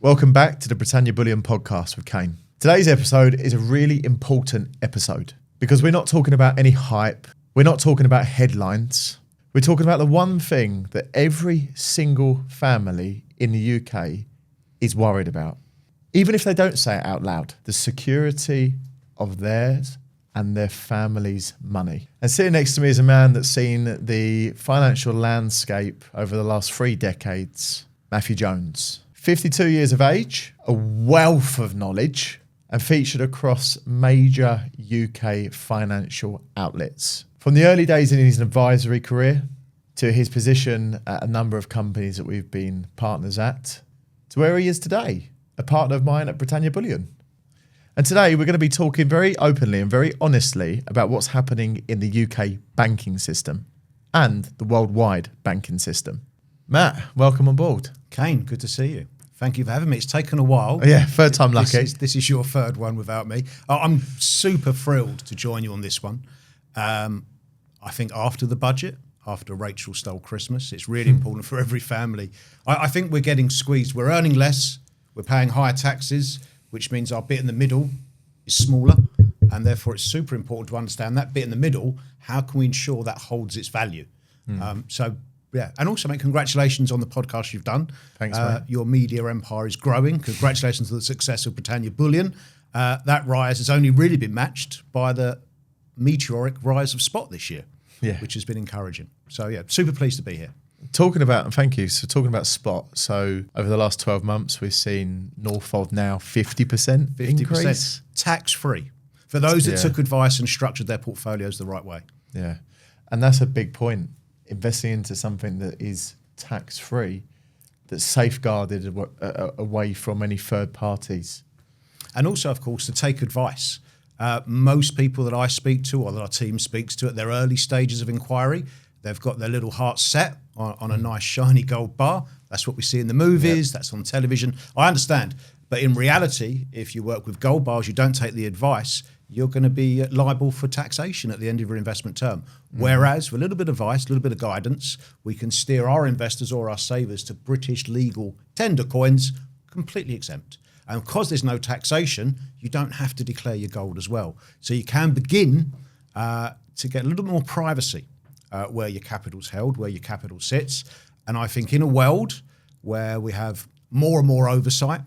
Welcome back to the Britannia Bullion podcast with Kane. Today's episode is a really important episode because we're not talking about any hype. We're not talking about headlines. We're talking about the one thing that every single family in the UK is worried about. Even if they don't say it out loud, the security of theirs and their family's money. And sitting next to me is a man that's seen the financial landscape over the last 3 decades, Matthew Jones. 52 years of age, a wealth of knowledge, and featured across major UK financial outlets. From the early days in his advisory career, to his position at a number of companies that we've been partners at, to where he is today, a partner of mine at Britannia Bullion. And today we're going to be talking very openly and very honestly about what's happening in the UK banking system and the worldwide banking system. Matt, welcome on board. Kane, good to see you. Thank you for having me. It's taken a while. Yeah, third time lucky. This is your third one without me. I'm super thrilled to join you on this one. I think after the budget, after Rachel stole Christmas, it's really important for every family. I think we're getting squeezed. We're earning less. We're paying higher taxes, which means our bit in the middle is smaller. And therefore, it's super important to understand that bit in the middle. How can we ensure that holds its value? Yeah, and also, mate, congratulations on the podcast you've done. Thanks, mate. Your media empire is growing. Congratulations on the success of Britannia Bullion. That rise has only really been matched by the meteoric rise of Spot this year, which has been encouraging. So, yeah, super pleased to be here. Talking about Spot, so over the last 12 months, we've seen north of now 50% increase. Tax-free for those that took advice and structured their portfolios the right way. Yeah, and that's a big point. Investing into something that is tax-free, that's safeguarded away from any third parties. And also, of course, to take advice. Most people that I speak to or that our team speaks to at their early stages of inquiry, they've got their little heart set on a nice shiny gold bar. That's what we see in the movies, that's on television. I understand. But in reality, if you work with gold bars, you don't take the advice, you're going to be liable for taxation at the end of your investment term. Whereas with a little bit of advice, a little bit of guidance, we can steer our investors or our savers to British legal tender coins, completely exempt. And because there's no taxation, you don't have to declare your gold as well. So you can begin to get a little more privacy where your capital's held, where your capital sits. And I think in a world where we have more and more oversight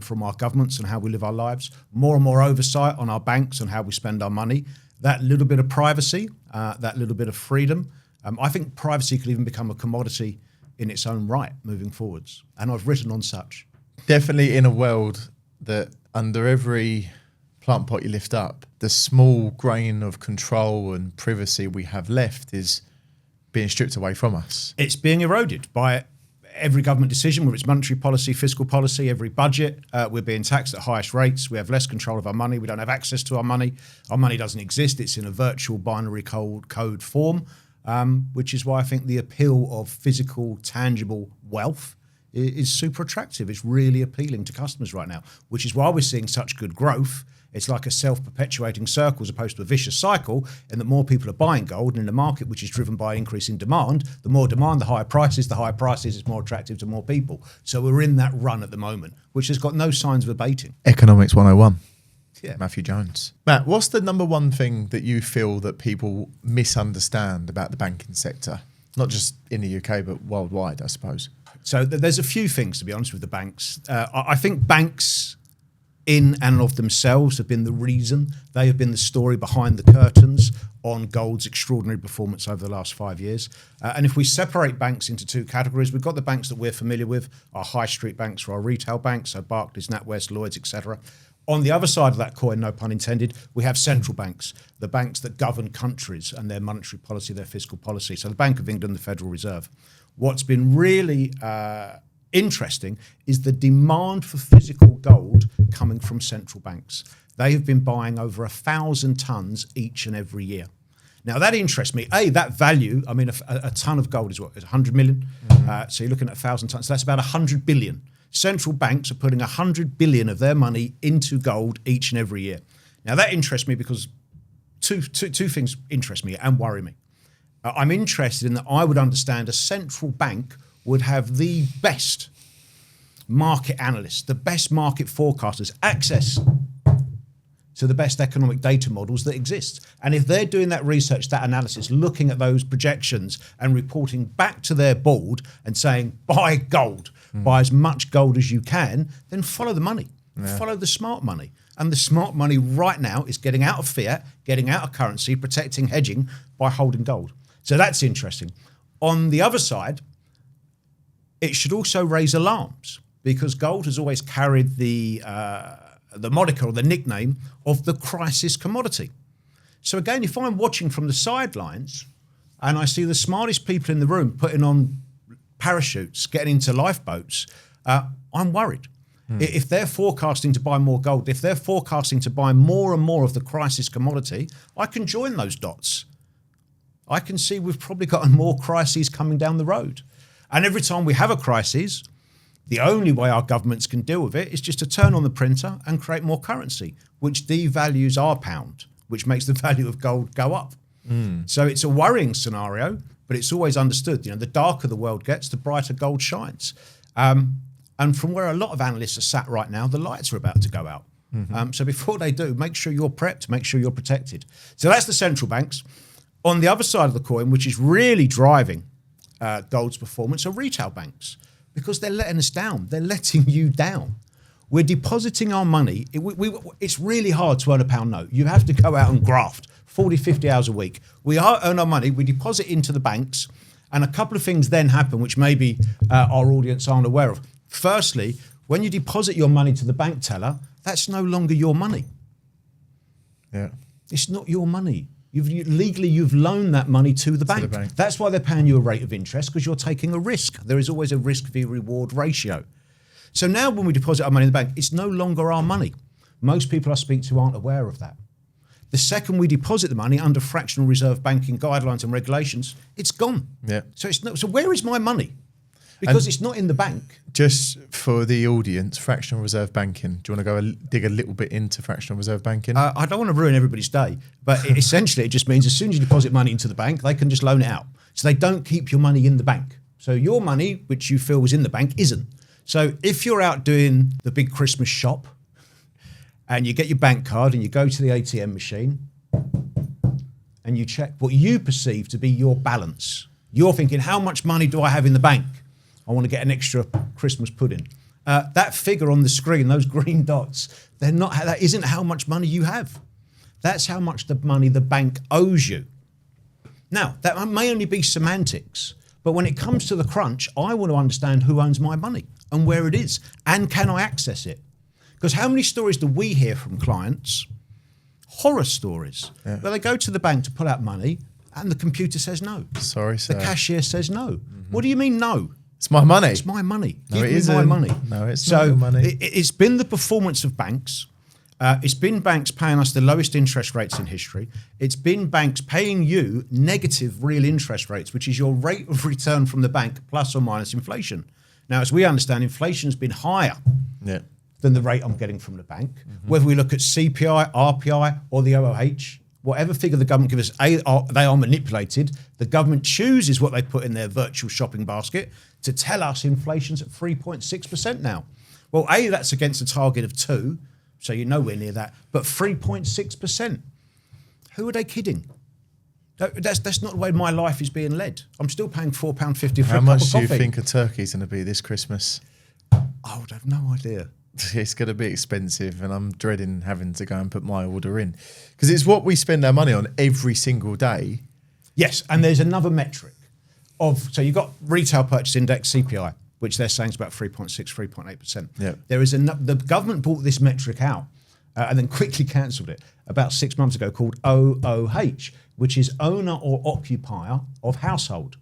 from our governments and how we live our lives, more and more oversight on our banks and how we spend our money, that little bit of privacy, that little bit of freedom, I think privacy could even become a commodity in its own right moving forwards. And I've written on such. Definitely in a world that under every plant pot you lift up, the small grain of control and privacy we have left is being stripped away from us. It's being eroded by every government decision, whether it's monetary policy, fiscal policy, every budget. We're being taxed at highest rates. We have less control of our money. We don't have access to our money. Our money doesn't exist. It's in a virtual binary code form, which is why I think the appeal of physical, tangible wealth is super attractive. It's really appealing to customers right now, which is why we're seeing such good growth. It's like a self-perpetuating circle as opposed to a vicious cycle, and that more people are buying gold, and in a market which is driven by increase in demand, the more demand, the higher prices, it's more attractive to more people. So we're in that run at the moment, which has got no signs of abating. Economics 101. Yeah. Matthew Jones. Matt, what's the number one thing that you feel that people misunderstand about the banking sector? Not just in the UK, but worldwide, I suppose. So there's a few things, to be honest, with the banks. I think banks in and of themselves have been the reason. They have been the story behind the curtains on gold's extraordinary performance over the last 5 years. And if we separate banks into 2 categories, we've got the banks that we're familiar with, our high street banks or our retail banks, so Barclays, NatWest, Lloyds, etc. On the other side of that coin, no pun intended, we have central banks, the banks that govern countries and their monetary policy, their fiscal policy. So the Bank of England, the Federal Reserve. What's been really interesting is the demand for physical gold coming from central banks. They have been buying over 1,000 tons each and every year. Now that interests me. That value, I mean, a ton of gold is what? Is 100 million? So you're looking at 1,000 tons. So that's about 100 billion. Central banks are putting 100 billion of their money into gold each and every year. Now that interests me because two things interest me and worry me. I'm interested in that I would understand a central bank would have the best market analysts, the best market forecasters, access to the best economic data models that exist. And if they're doing that research, that analysis, looking at those projections and reporting back to their board and saying, buy gold, buy as much gold as you can, then follow the money, follow the smart money. And the smart money right now is getting out of fiat, getting out of currency, protecting hedging by holding gold. So that's interesting. On the other side, it should also raise alarms because gold has always carried the moniker or the nickname of the crisis commodity. So again, if I'm watching from the sidelines and I see the smartest people in the room putting on parachutes, getting into lifeboats, I'm worried. If they're forecasting to buy more gold, if they're forecasting to buy more and more of the crisis commodity, I can join those dots. I can see we've probably got more crises coming down the road. And every time we have a crisis, the only way our governments can deal with it is just to turn on the printer and create more currency, which devalues our pound, which makes the value of gold go up. So it's a worrying scenario, but it's always understood. The darker the world gets, the brighter gold shines. And from where a lot of analysts are sat right now, the lights are about to go out. So before they do, make sure you're prepped, make sure you're protected. So that's the central banks. On the other side of the coin, which is really driving gold's performance, are retail banks. Because they're letting us down. They're letting you down. We're depositing our money. It's really hard to earn a pound note. You have to go out and graft 40, 50 hours a week. We earn our money, we deposit into the banks, and a couple of things then happen which maybe our audience aren't aware of. Firstly, when you deposit your money to the bank teller, that's no longer your money. Yeah. It's not your money. Legally, you've loaned that money to the bank. That's why they're paying you a rate of interest, because you're taking a risk. There is always a risk v reward ratio. So now when we deposit our money in the bank, it's no longer our money. Most people I speak to aren't aware of that. The second we deposit the money under fractional reserve banking guidelines and regulations, it's gone. Yeah. So where is my money? Because it's not in the bank. Just for the audience, fractional reserve banking. Do you want to go dig a little bit into fractional reserve banking? I don't want to ruin everybody's day, but essentially it just means as soon as you deposit money into the bank, they can just loan it out. So they don't keep your money in the bank. So your money, which you feel was in the bank, isn't. So if you're out doing the big Christmas shop and you get your bank card and you go to the ATM machine and you check what you perceive to be your balance, you're thinking, how much money do I have in the bank? I want to get an extra Christmas pudding. That figure on the screen, those green dots, that isn't how much money you have. That's how much the money the bank owes you. Now, that may only be semantics, but when it comes to the crunch, I want to understand who owns my money and where it is, and can I access it? Because how many stories do we hear from clients? Horror stories, where they go to the bank to pull out money and the computer says no. Sorry, sir. The cashier says no. What do you mean no? It's my money. It's my money. No, Give me my money. No, it's not your money. It's been the performance of banks. It's been banks paying us the lowest interest rates in history. It's been banks paying you negative real interest rates, which is your rate of return from the bank plus or minus inflation. Now, as we understand, inflation has been higher than the rate I'm getting from the bank. Whether we look at CPI, RPI, or the OOH, whatever figure the government gives us, they are manipulated. The government chooses what they put in their virtual shopping basket to tell us inflation's at 3.6% now. Well, that's against a target of 2%, so you're nowhere near that, but 3.6%. Who are they kidding? That's not the way my life is being led. I'm still paying £4.50 for a cup of coffee. How much do you think a turkey's going to be this Christmas? I would have no idea. It's going to be expensive, and I'm dreading having to go and put my order in. Because it's what we spend our money on every single day. Yes, and there's another metric. So you've got retail purchase index, CPI, which they're saying is about 3.6, 3.8%. Yeah. The government brought this metric out and then quickly cancelled it about 6 months ago, called OOH, which is owner or occupier of household.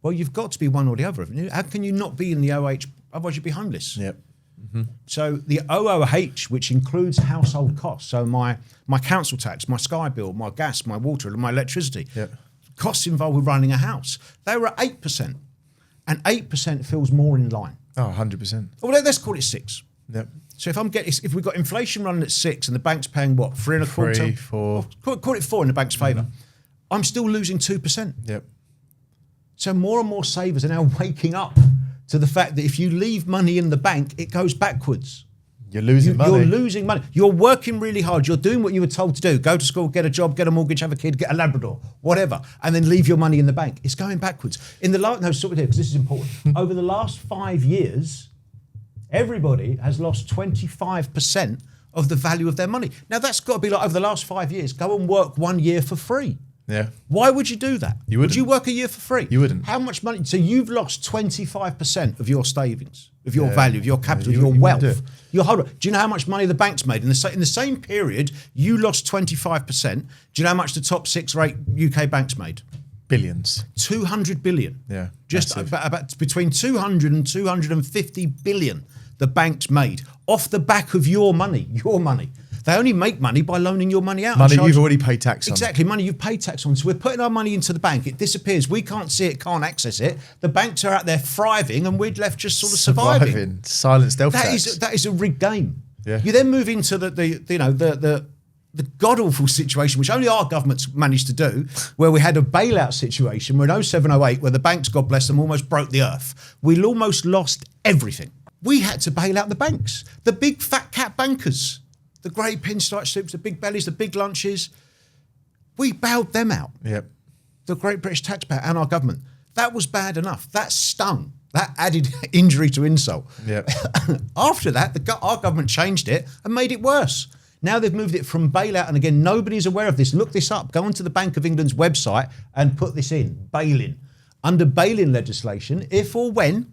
Well, you've got to be one or the other, haven't you? How can you not be in the OOH? Otherwise you'd be homeless. Yep. So the OOH, which includes household costs, so my council tax, my Sky bill, my gas, my water, and my electricity, costs involved with running a house, they were at 8%. And 8% feels more in line. Oh, 100%. Well, let's call it 6. Yep. So if we've got inflation running at 6 and the bank's paying what, 3.25%? 3, 4. Call it 4 in the bank's favour. I'm still losing 2%. Yep. So more and more savers are now waking up to the fact that if you leave money in the bank, it goes backwards. You're losing money. You're losing money. You're working really hard. You're doing what you were told to do. Go to school, get a job, get a mortgage, have a kid, get a Labrador, whatever, and then leave your money in the bank. It's going backwards. Stop it here, because this is important. Over the last 5 years, everybody has lost 25% of the value of their money. Now, that's got to be like, over the last 5 years, go and work 1 year for free. Yeah. Why would you do that? You wouldn't. Would you work a year for free? You wouldn't. How much money? So you've lost 25% of your savings, of your value, of your capital, you of your wouldn't wealth. Do you know how much money the bank's made? In the same period, you lost 25%. Do you know how much the top 6 or 8 UK banks made? Billions. 200 billion. Yeah. Just about between 200 and 250 billion the banks made off the back of your money. They only make money by loaning your money out. Money you've already paid tax on. Exactly, money you've paid tax on. So we're putting our money into the bank. It disappears. We can't see it, can't access it. The banks are out there thriving, and we're left just sort of surviving. Silent stealth tax. That is a rigged game. Yeah. You then move into the god awful situation, which only our government's managed to do, where we had a bailout situation where in 07, 08, where the banks, God bless them, almost broke the earth. We almost lost everything. We had to bail out the banks, the big fat cat bankers. The grey pinstripe suits, the big bellies, the big lunches. We bailed them out. Yep. The great British taxpayer and our government. That was bad enough. That stung. That added injury to insult. Yep. After that, our government changed it and made it worse. Now they've moved it from bailout, and again, nobody's aware of this. Look this up. Go onto the Bank of England's website and put this in. Bail-in. Under bail-in legislation, if or when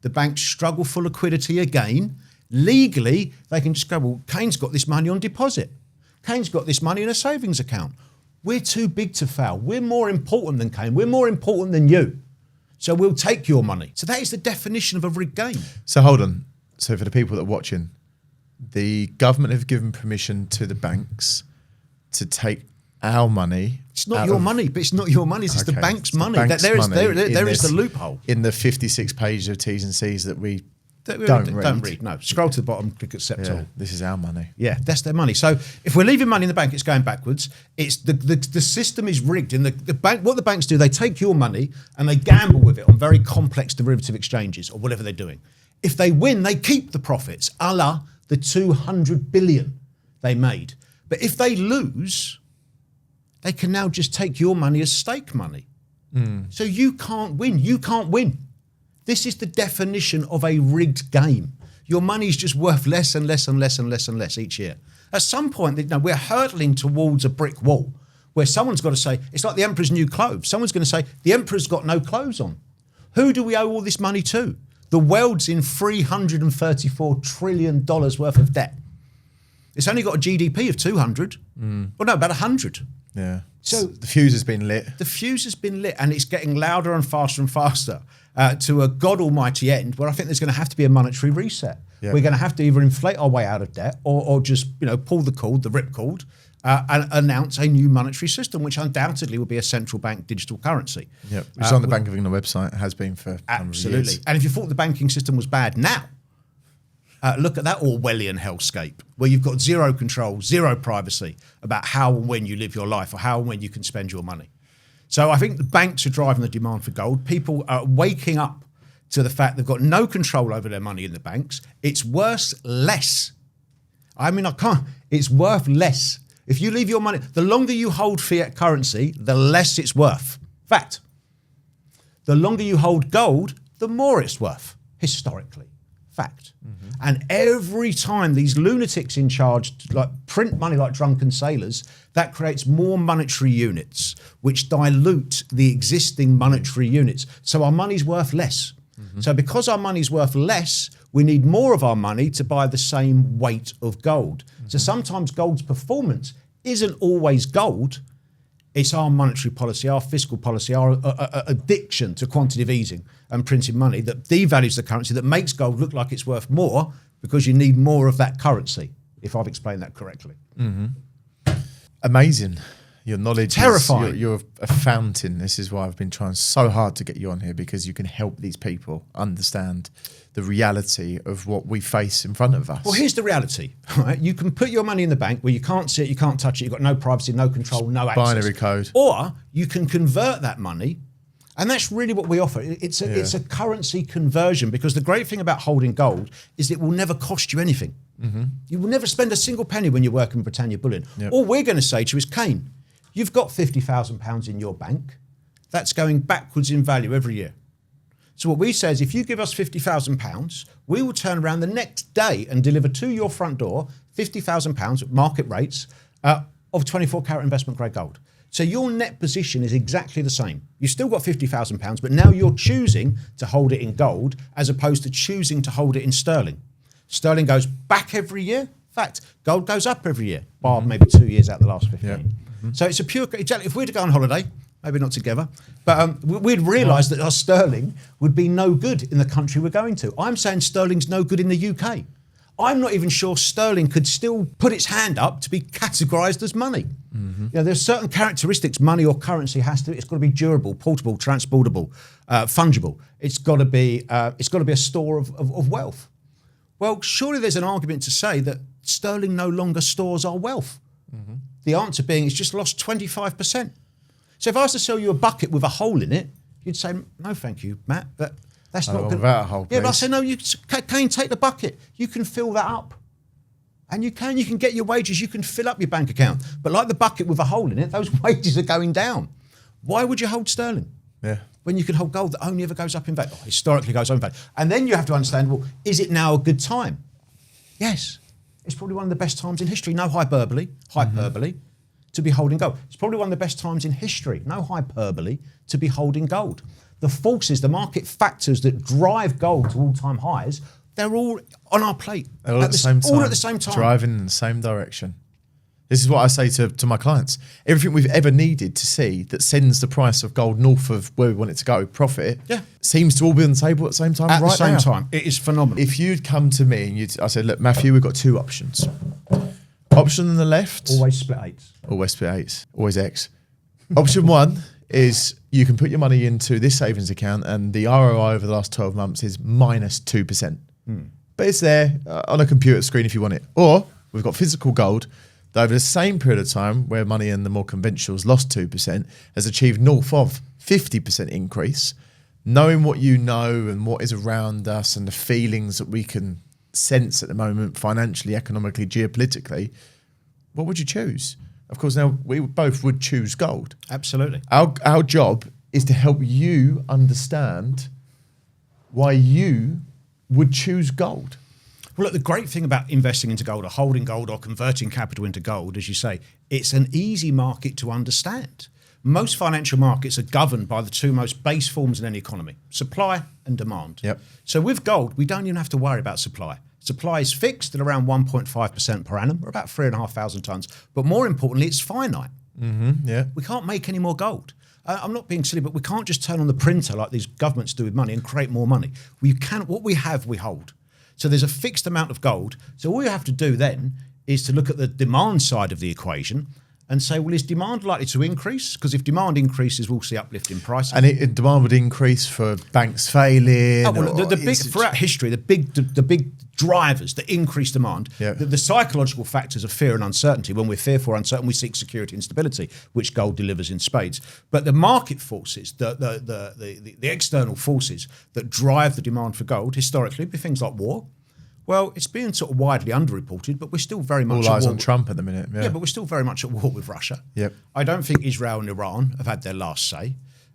the banks struggle for liquidity again, legally, they can just go, well, Kane's got this money on deposit. Kane's got this money in a savings account. We're too big to fail. We're more important than Kane. We're more important than you. So we'll take your money. So that is the definition of a rigged game. So hold on. So for the people that are watching, the government have given permission to the banks to take our money. It's not your money, but it's not your money. It's the bank's money. There is the loophole. In the 56 pages of T's and C's that we don't read. No, scroll to the bottom, click accept all. This is our money. Yeah, that's their money. So if we're leaving money in the bank, it's going backwards. It's the system is rigged. In the bank, what the banks do, they take your money and they gamble with it on very complex derivative exchanges or whatever they're doing. If they win, they keep the profits, a la the 200 billion they made. But if they lose, they can now just take your money as stake money. So you can't win. You can't win. This is the definition of a rigged game. Your money is just worth less and less and less and less and less each year. At some point, we're hurtling towards a brick wall where someone's got to say, it's like the emperor's new clothes. Someone's going to say, the emperor's got no clothes on. Who do we owe all this money to? The world's in $334 trillion worth of debt. It's only got a GDP of 200. Well, no, about 100. Yeah. So the fuse has been lit. The fuse has been lit, and it's getting louder and faster to a god almighty end where I think there's going to have to be a monetary reset. Yeah. We're going to have to either inflate our way out of debt or just pull the ripcord, and announce a new monetary system, which undoubtedly will be a central bank digital currency. Yeah, which is on the Bank of England website. It has been for absolutely. Years. And if you thought the banking system was bad now, look at that Orwellian hellscape where you've got zero control, zero privacy about how and when you live your life or how and when you can spend your money. So I think the banks are driving the demand for gold. People are waking up to the fact they've got no control over their money in the banks. It's worth less. It's worth less. If you leave your money, the longer you hold fiat currency, the less it's worth. Fact. The longer you hold gold, the more it's worth, historically. Fact. Mm-hmm. And every time these lunatics in charge print money like drunken sailors, that creates more monetary units, which dilute the existing monetary units. So our money's worth less. Mm-hmm. So because our money's worth less, we need more of our money to buy the same weight of gold. Mm-hmm. So sometimes gold's performance isn't always gold. It's our monetary policy, our fiscal policy, our addiction to quantitative easing and printing money that devalues the currency, that makes gold look like it's worth more because you need more of that currency, if I've explained that correctly. Mm-hmm. Amazing. Your knowledge terrifying. You're a fountain. This is why I've been trying so hard to get you on here, because you can help these people understand the reality of what we face in front of us. Well, here's the reality, right? You can put your money in the bank where you can't see it, you can't touch it, you've got no privacy, no control, no access. Binary code. Or you can convert that money And that's really what we offer. It's a currency conversion, because the great thing about holding gold is it will never cost you anything. You will never spend a single penny when you're working with Britannia Bullion. All we're going to say to you is, Kane, you've got £50,000 in your bank. That's going backwards in value every year. So what we say is, if you give us £50,000, we will turn around the next day and deliver to your front door £50,000 at market rates of 24 karat investment grade gold. So your net position is exactly the same. You've still got £50,000, but now you're choosing to hold it in gold as opposed to choosing to hold it in sterling. Sterling goes back every year. In fact, gold goes up every year, bar maybe 2 years out of the last 15. So it's a pure, exactly, if we were to go on holiday, maybe not together, but we'd realise that our sterling would be no good in the country we're going to. I'm saying sterling's no good in the UK. I'm not even sure sterling could still put its hand up to be categorised as money. You know, there's certain characteristics money or currency has to. It's got to be durable, portable, transportable, fungible. It's got to be a store of wealth. Well, surely there's an argument to say that sterling no longer stores our wealth. The answer being it's just lost 25%. So if I was to sell you a bucket with a hole in it, you'd say, no, thank you, Matt. That's not good. Without a hole, yeah, but I say, no, Kane, take the bucket. You can fill that up. And you can get your wages, you can fill up your bank account. But like the bucket with a hole in it, those wages are going down. Why would you hold sterling? Yeah. When you can hold gold that only ever goes up in value, historically goes up in value. And then you have to understand, well, is it now a good time? Yes. It's probably one of the best times in history, no hyperbole, to be holding gold. It's probably one of the best times in history, no hyperbole, to be holding gold. The forces, the market factors that drive gold to all-time highs, they're all on our plate. All at the same time. All at the same time. Driving in the same direction. This is what I say to my clients. Everything we've ever needed to see that sends the price of gold north of where we want it to go, profit, seems to all be on the table at the same time at right the same now. time. It is phenomenal. If you'd come to me and I said, look, Matthew, we've got two options. Option on the left. Always split eights. Always split eights. Always X. Option one is you can put your money into this savings account and the ROI over the last 12 months is minus 2%. But it's there on a computer screen if you want it. Or we've got physical gold that over the same period of time where money in the more conventionals lost 2% has achieved north of 50% increase. Knowing what you know and what is around us and the feelings that we can sense at the moment, financially, economically, geopolitically, what would you choose? Of course, now we both would choose gold. Absolutely. Our job is to help you understand why you would choose gold. Well, look, the great thing about investing into gold or holding gold or converting capital into gold, as you say, it's an easy market to understand. Most financial markets are governed by the two most base forms in any economy, supply and demand. Yep. So with gold, we don't even have to worry about supply. Supply is fixed at around 1.5% per annum, or about 3,500 tonnes. But more importantly, it's finite. We can't make any more gold. I'm not being silly, but we can't just turn on the printer like these governments do with money and create more money. We can. What we have, we hold. So there's a fixed amount of gold. So all you have to do then is to look at the demand side of the equation and say, well, is demand likely to increase? Because if demand increases, we'll see uplift in price. And demand would increase for banks failing. Oh, well, the big throughout history, the big drivers that increase demand, the psychological factors of fear and uncertainty. When we're fearful or uncertain, we seek security and stability, which gold delivers in spades. But the market forces, the external forces that drive the demand for gold, historically, be things like war. Well, it's being sort of widely underreported, but we're still very much all eyes on Trump at the minute. Yeah, but we're still very much at war with Russia. Yep. I don't think Israel and Iran have had their last say.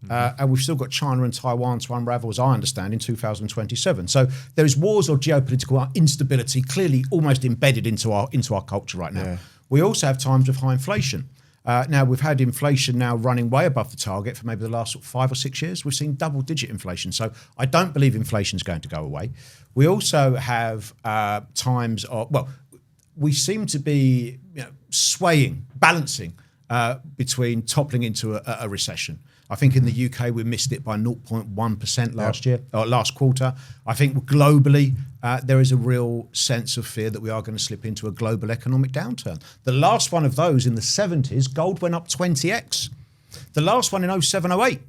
And we've still got China and Taiwan to unravel, as I understand, in 2027. So there is wars or geopolitical instability clearly almost embedded into our culture right now. We also have times of high inflation. Now, we've had inflation now running way above the target for maybe the last 5 or 6 years. We've seen double-digit inflation. So I don't believe inflation is going to go away. We also have times of, well, we seem to be swaying, balancing between toppling into a recession. I think in the UK we missed it by 0.1% last year, or last quarter. I think globally there is a real sense of fear that we are going to slip into a global economic downturn. The last one of those in the 70s, gold went up 20x. The last one in 07-08,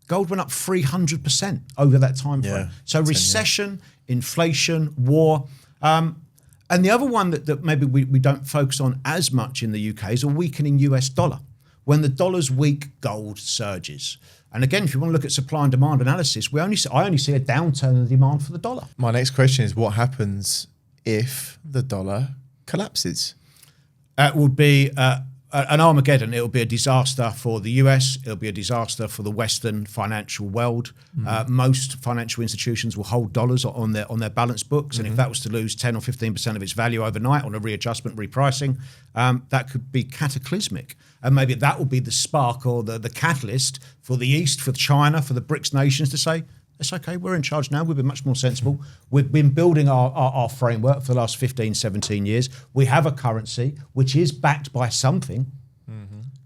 gold went up 300% over that time frame. So recession, inflation, war. And the other one that maybe we don't focus on as much in the UK is a weakening US dollar. When the dollar's weak, gold surges. And again, if you want to look at supply and demand analysis, I only see a downturn in the demand for the dollar. My next question is, what happens if the dollar collapses? It would be an Armageddon. It'll be a disaster for the US. It'll be a disaster for the Western financial world. Most financial institutions will hold dollars on their balance books. And if that was to lose 10 or 15% of its value overnight on a readjustment, repricing, that could be cataclysmic. And maybe that will be the spark or the catalyst for the East, for China, for the BRICS nations to say, it's okay, we're in charge now. We've been much more sensible. We've been building our framework for the last 15, 17 years. We have a currency which is backed by something.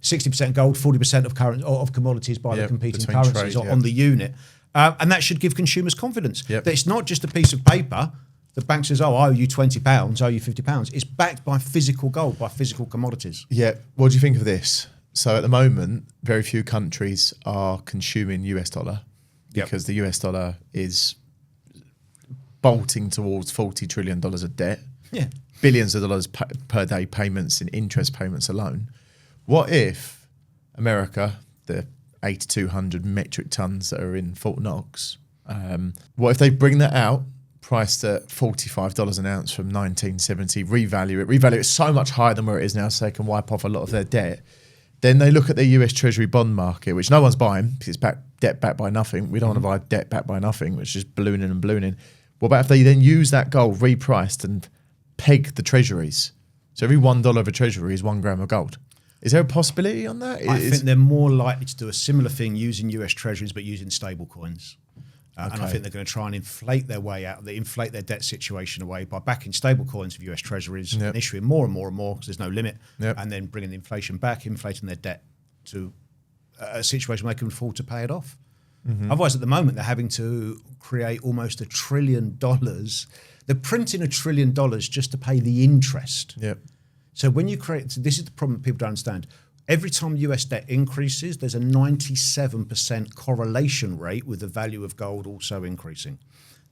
60% gold, 40% of commodities by the competing currencies on the unit. And that should give consumers confidence that it's not just a piece of paper. The bank says, oh, I owe you £20, I owe you £50. It's backed by physical gold, by physical commodities. Yeah. What do you think of this? So at the moment, very few countries are consuming US dollar because the US dollar is bolting towards $40 trillion of debt. Yeah. Billions of dollars per day payments in interest payments alone. What if America, the 8,200 metric tons that are in Fort Knox, what if they bring that out, priced at $45 an ounce from 1970, revalue it so much higher than where it is now so they can wipe off a lot of their debt? Then they look at the US Treasury bond market, which no one's buying because it's debt backed by nothing. We don't want to buy debt backed by nothing, which is ballooning and ballooning. What about if they then use that gold repriced and peg the treasuries? So every $1 of a treasury is 1 gram of gold. Is there a possibility on that? I think they're more likely to do a similar thing using US treasuries, but using stable coins. And I think they're going to try and inflate their way out, inflate their debt situation away by backing stable coins of US treasuries and issuing more and more and more because there's no limit, and then bringing the inflation back, inflating their debt to a situation where they can afford to pay it off. Otherwise, at the moment, they're having to create almost $1 trillion. They're printing $1 trillion just to pay the interest. So when you create, so this is the problem that people don't understand. Every time US debt increases, there's a 97% correlation rate with the value of gold also increasing.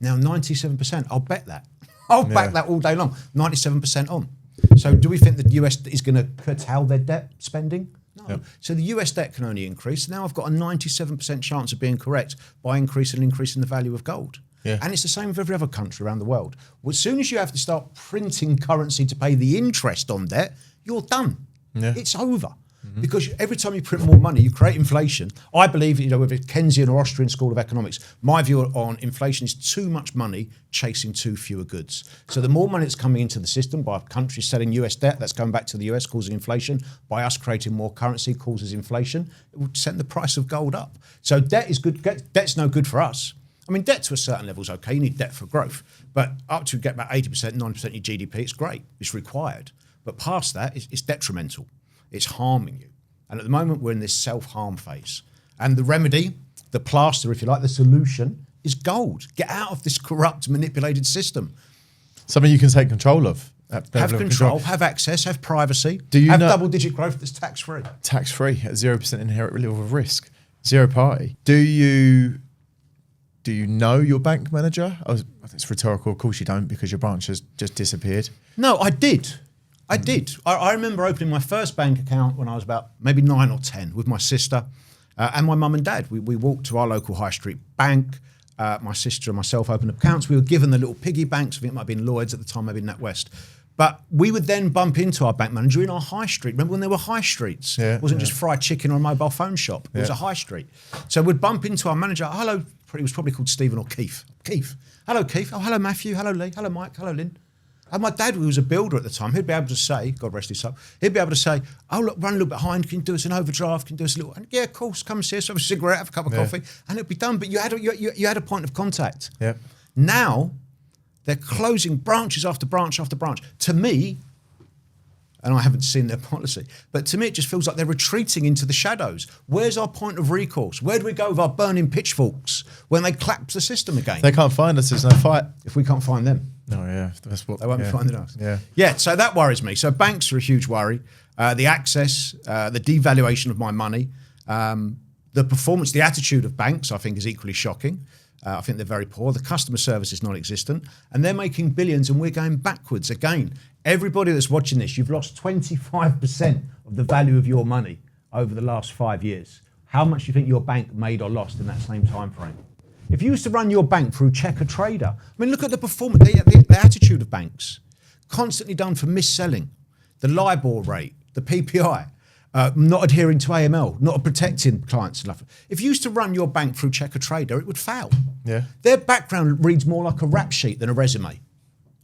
Now, 97%, I'll bet that. I'll back that all day long. 97% on. So do we think that the US is going to curtail their debt spending? No. So the US debt can only increase. Now I've got a 97% chance of being correct by increasing the value of gold. And it's the same with every other country around the world. Well, as soon as you have to start printing currency to pay the interest on debt, you're done. It's over. Because every time you print more money, you create inflation. I believe, whether it's Keynesian or Austrian School of Economics, my view on inflation is too much money chasing too fewer goods. So the more money that's coming into the system by countries selling US debt, that's going back to the US, causing inflation. By us creating more currency, causes inflation. It will send the price of gold up. So debt is good. Debt's no good for us. I mean, debt to a certain level is okay. You need debt for growth. But up to get about 80%, 90% of your GDP, it's great. It's required. But past that, it's detrimental. It's harming you. And at the moment, we're in this self-harm phase. And the remedy, the plaster, if you like, the solution is gold. Get out of this corrupt, manipulated system. Something you can take control of. Have control, have access, have privacy, have double-digit growth that's tax-free. Tax-free at 0% inherent level of risk. Zero party. Do you know your bank manager? It's rhetorical. Of course you don't, because your branch has just disappeared. No, I did. I remember opening my first bank account when I was about maybe 9 or 10 with my sister and my mum and dad. We walked to our local high street bank. My sister and myself opened up accounts. We were given the little piggy banks. I think it might have been Lloyd's at the time, maybe NatWest. But we would then bump into our bank manager in our high street. Remember when there were high streets? It wasn't just fried chicken or a mobile phone shop. It was a high street. So we'd bump into our manager. Hello, he was probably called Stephen or Keith. Keith. Hello, Keith. Oh, hello, Matthew. Hello, Lee. Hello, Mike. Hello, Lynn. And my dad, who was a builder at the time, he'd be able to say, God rest his soul, he'd be able to say, oh, look, run a little bit behind, can you do us an overdraft, can you do us a little, and yeah, of course, come and see us, have a cigarette, have a cup of coffee, and it'd be done. But you had a point of contact. Now, they're closing branches after branch after branch. To me, and I haven't seen their policy, but to me it just feels like they're retreating into the shadows. Where's our point of recourse? Where do we go with our burning pitchforks when they collapse the system again? They can't find us, there's no fight. If we can't find them. Oh, that's what... They won't be finding us. Yeah, so that worries me. So banks are a huge worry. The access, the devaluation of my money, the performance, the attitude of banks, I think, is equally shocking. I think they're very poor. The customer service is non-existent. And they're making billions and we're going backwards again. Everybody that's watching this, you've lost 25% of the value of your money over the last 5 years, how much do you think your bank made or lost in that same time frame? If you used to run your bank through Checker Trader, I mean, look at the performance, the attitude of banks, constantly done for mis-selling, the LIBOR rate, the PPI, not adhering to AML, not protecting clients enough. If you used to run your bank through Checker Trader, it would fail. Yeah. Their background reads more like a rap sheet than a resume,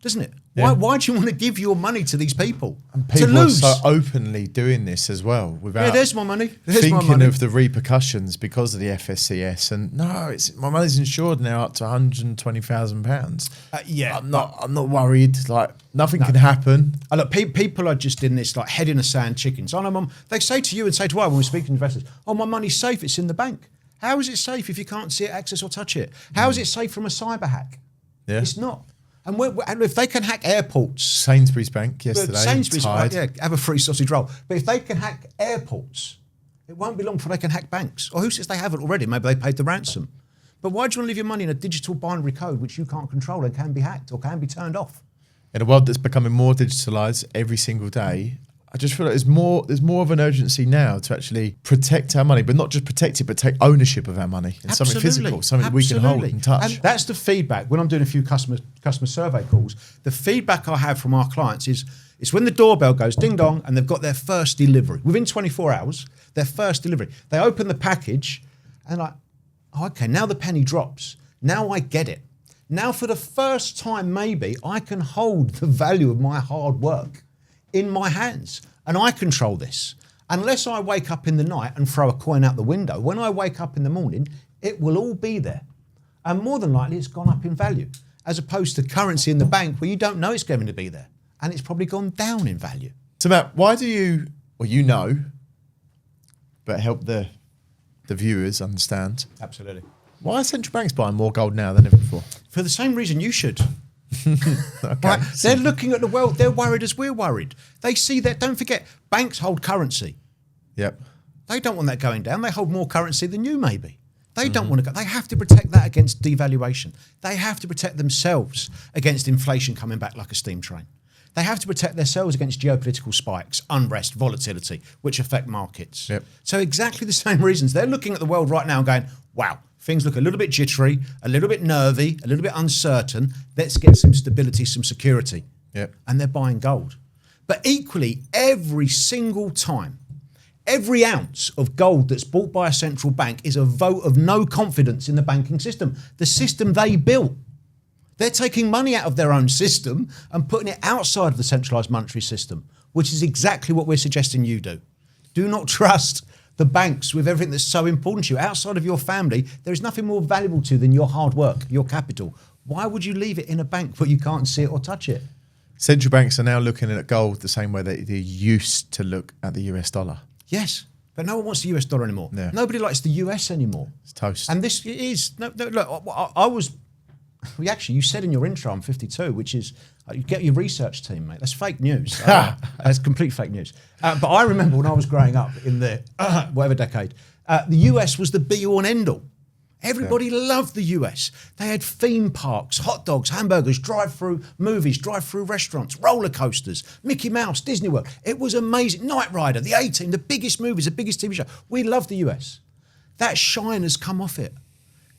doesn't it? Yeah. Why do you want to give your money to these people? And to people lose? are so openly doing this as well without There's my money. There's my thinking money. of the repercussions because of the FSCS. And no, my money's insured now up to £120,000. Yeah, I'm not worried. Like nothing can happen. Look, people are just in this like head in the sand chickens. I know, Mum, they say to you and say to I when we speak to investors, oh, my money's safe, it's in the bank. How is it safe if you can't see it, access or touch it? How is it safe from a cyber hack? Yeah. It's not. And if they can hack airports, Sainsbury's Bank yesterday. Sainsbury's, tied. yeah, have a free sausage roll. But if they can hack airports, it won't be long before they can hack banks. Or who says they haven't already? Maybe they paid the ransom. But why do you want to leave your money in a digital binary code which you can't control and can be hacked or can be turned off? In a world that's becoming more digitalised every single day, I just feel like there's more of an urgency now to actually protect our money, but not just protect it, but take ownership of our money and something physical, something that we can hold and touch. And that's the feedback. When I'm doing a few customer survey calls, the feedback I have from our clients is it's when the doorbell goes ding dong and they've got their first delivery. Within 24 hours, their first delivery. They open the package and like, oh, okay, now the penny drops. Now I get it. Now for the first time maybe I can hold the value of my hard work in my hands, and I control this. Unless I wake up in the night and throw a coin out the window, when I wake up in the morning, it will all be there. And more than likely, it's gone up in value, as opposed to currency in the bank where you don't know it's going to be there, and it's probably gone down in value. So Matt, why do you, well, you know, but help the viewers understand. Absolutely. Why are central banks buying more gold now than ever before? For the same reason you should. Okay. Right? They're looking at the world. They're worried as we're worried. They see that. Don't forget, banks hold currency. Yep. They don't want that going down. They hold more currency than you, maybe. They don't want to go. They have to protect that against devaluation. They have to protect themselves against inflation coming back like a steam train. They have to protect themselves against geopolitical spikes, unrest, volatility, which affect markets. Yep. So exactly the same reasons. They're looking at the world right now and going, wow, things look a little bit jittery, a little bit nervy, a little bit uncertain. Let's get some stability, some security. Yep. And they're buying gold. But equally, every single time, every ounce of gold that's bought by a central bank is a vote of no confidence in the banking system, the system they built. They're taking money out of their own system and putting it outside of the centralised monetary system, which is exactly what we're suggesting you do. Do not trust the banks with everything that's so important to you. Outside of your family, there is nothing more valuable to you than your hard work, your capital. Why would you leave it in a bank where you can't see it or touch it? Central banks are now looking at gold the same way they used to look at the US dollar. Yes, but no one wants the US dollar anymore. Yeah. Nobody likes the US anymore. It's toast. And this is, no, look, I was, you said in your intro, I'm 52, which is, you get your research team, mate. That's fake news. That's complete fake news. But I remember when I was growing up in the, whatever decade, the US was the be-all and end-all. Everybody loved the US. They had theme parks, hot dogs, hamburgers, drive-through movies, drive-through restaurants, roller coasters, Mickey Mouse, Disney World. It was amazing. Knight Rider, the A-Team, the biggest movies, the biggest TV show. We loved the US. That shine has come off it.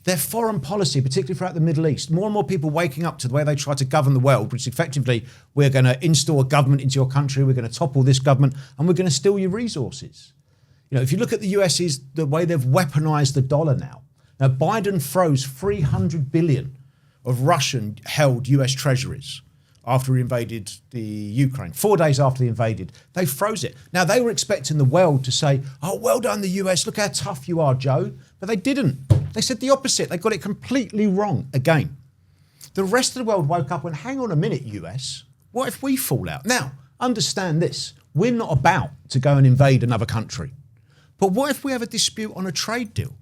Their foreign policy, particularly throughout the Middle East, more and more people waking up to the way they try to govern the world, which is effectively, we're going to install a government into your country, we're going to topple this government, and we're going to steal your resources. You know, if you look at the US's, the way they've weaponized the dollar now. Now, Biden froze $300 billion of Russian-held US treasuries after he invaded the Ukraine. 4 days after they invaded, they froze it. Now, they were expecting the world to say, oh, well done, the US, look how tough you are, Joe. But they didn't. They said the opposite. They got it completely wrong again. The rest of the world woke up and went, hang on a minute, US, what if we fall out? Now, understand this. We're not about to go and invade another country. But what if we have a dispute on a trade deal?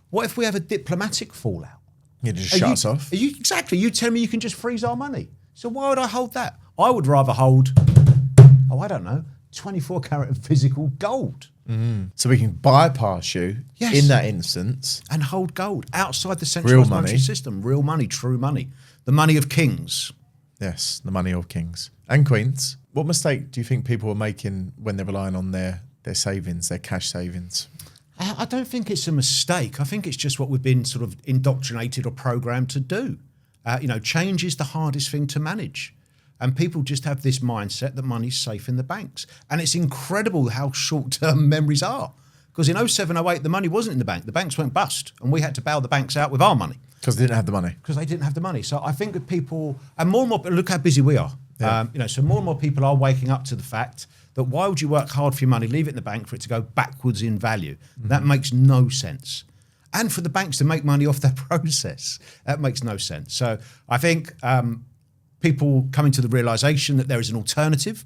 What if we have a diplomatic fallout? It just shuts off. Exactly. You tell me you can just freeze our money. So why would I hold that? I would rather hold, I don't know, 24 karat physical gold. So we can bypass you in that instance. And hold gold outside the centralised monetary money. system. Real money, true money. The money of kings. Yes, the money of kings and queens. What mistake do you think people are making when they're relying on their their savings, their cash savings? I don't think it's a mistake. I think it's just what we've been sort of indoctrinated or programmed to do. Change is the hardest thing to manage. And people just have this mindset that money's safe in the banks. And it's incredible how short-term memories are. Because in 07, 08, the money wasn't in the bank. The banks went bust. And we had to bail the banks out with our money. Because they didn't have the money. Because they didn't have the money. So I think that people, and more, look how busy we are. Yeah. So more and more people are waking up to the fact that why would you work hard for your money, leave it in the bank for it to go backwards in value? Mm-hmm. That makes no sense. And for the banks to make money off their process, that makes no sense. So I think people coming to the realisation that there is an alternative.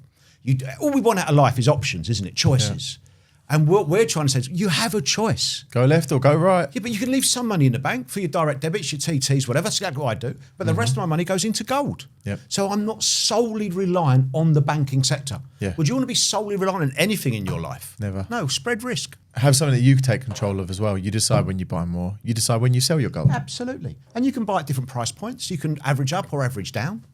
All we want out of life is options, isn't it? Choices. Yeah. And what we're trying to say is you have a choice. Go left or go right. Yeah, but you can leave some money in the bank for your direct debits, your TTs, whatever. That's exactly what I do. But the rest of my money goes into gold. Yep. So I'm not solely reliant on the banking sector. Yeah. Would you want to be solely reliant on anything in your life? Never. No, spread risk. Have something that you take control of as well. You decide when you buy more. You decide when you sell your gold. Absolutely. And you can buy at different price points. You can average up or average down.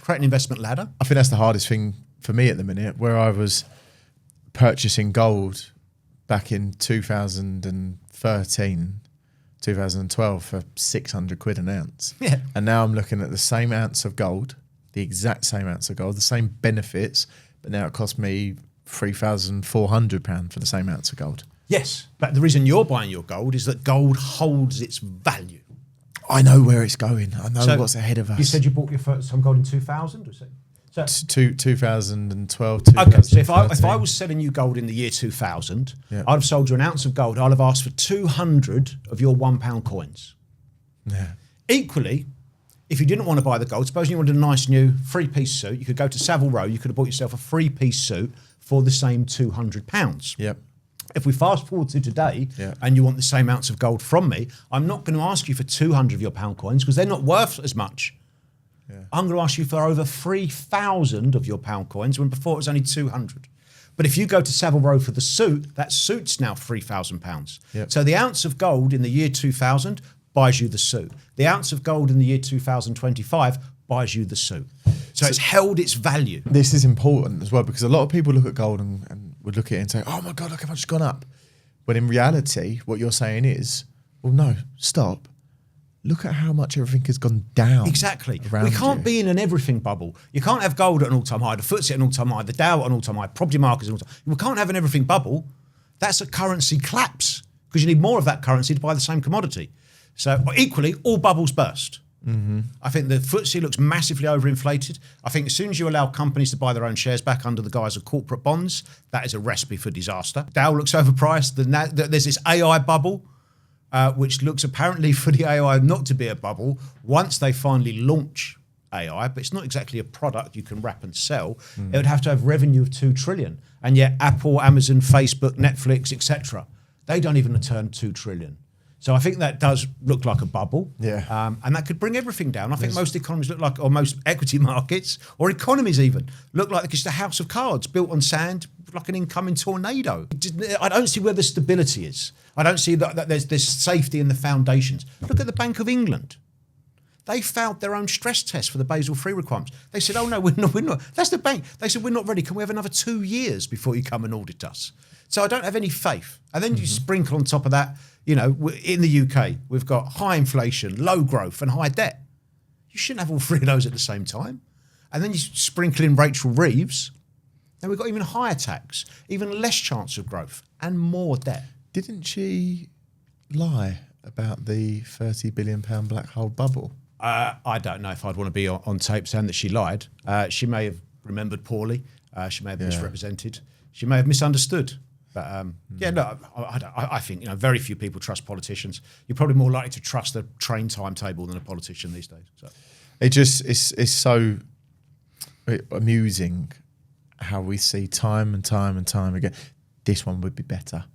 Create an investment ladder. I think that's the hardest thing for me at the minute, where I was purchasing gold back in 2013, 2012 for 600 quid an ounce. Yeah. And now I'm looking at the same ounce of gold, the exact same ounce of gold, the same benefits, but now it costs me £3,400 for the same ounce of gold. Yes, but the reason you're buying your gold is that gold holds its value. I know where it's going. I know what's ahead of us. You said you bought your first some gold in 2000 or so? 2012, Okay, so if I was selling you gold in the year 2000, yeah. I'd have sold you an ounce of gold. I'd have asked for 200 of your £1 coins. Yeah. Equally, if you didn't want to buy the gold, suppose you wanted a nice new three-piece suit, you could go to Savile Row, you could have bought yourself a three-piece suit for the same £200. Yep. If we fast forward to today yeah. and you want the same ounce of gold from me, I'm not going to ask you for 200 of your pound coins because they're not worth as much. Yeah. I'm going to ask you for over 3,000 of your pound coins when before it was only 200. But if you go to Savile Row for the suit, that suit's now £3,000. Yep. So the ounce of gold in the year 2000 buys you the suit. The ounce of gold in the year 2025 buys you the suit. So it's held its value. This is important as well because a lot of people look at gold and would look at it and say, oh my God, look how much it's gone up. When in reality, what you're saying is, well, no, stop. Look at how much everything has gone down. Exactly. We can't be in an everything bubble. You can't have gold at an all-time high, the FTSE at an all-time high, the Dow at an all-time high, property markets at an all-time high. We can't have an everything bubble. That's a currency collapse because you need more of that currency to buy the same commodity. So equally, all bubbles burst. Mm-hmm. I think the FTSE looks massively overinflated. I think as soon as you allow companies to buy their own shares back under the guise of corporate bonds, that is a recipe for disaster. Dow looks overpriced. There's this AI bubble. Which looks apparently for the AI not to be a bubble once they finally launch AI, but it's not exactly a product you can wrap and sell. It would have to have revenue of 2 trillion. And yet Apple, Amazon, Facebook, Netflix, etc., they don't even turn 2 trillion. So I think that does look like a bubble. Yeah. And that could bring everything down. I think most economies look like, or most equity markets, or economies even, look like just a house of cards built on sand, like an incoming tornado. I don't see where the stability is. I don't see that there's this safety in the foundations. Look at the Bank of England. They failed their own stress test for the Basel III requirements. They said, oh no, we're not. That's the bank. They said, we're not ready. Can we have another 2 years before you come and audit us? So I don't have any faith. And then you sprinkle on top of that, in the UK, we've got high inflation, low growth and high debt. You shouldn't have all three of those at the same time. And then you sprinkle in Rachel Reeves, and we've got even higher tax, even less chance of growth and more debt. Didn't she lie about the £30 billion black hole bubble? I don't know if I'd want to be on tape saying that she lied. She may have remembered poorly. She may have misrepresented. She may have misunderstood. But I think very few people trust politicians. You're probably more likely to trust a train timetable than a politician these days. So. It's so amusing how we see time and time and time again. This one would be better.